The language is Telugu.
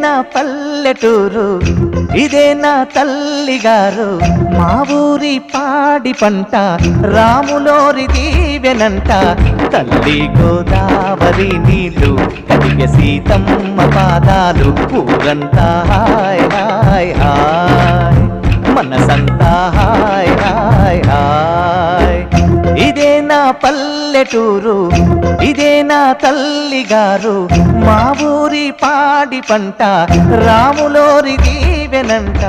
నా పల్లెటూరు, ఇదే నా తల్లిగారు. మా ఊరి పాడి పంట రాములోరి దీవెనంట. తల్లి గోదావరి నీళ్ళు కడిగే సీతమ్మ పాదాలు. ఊరంతా హాయ్ హాయ్ హాయ్, మనసంతా హాయ్ హాయ్ హాయ్. ఇదే నా పల్లెటూరు, ఇదే నా తల్లిగారు. మా ఊరి పాడి పంట రాములోరి దీవెనంట.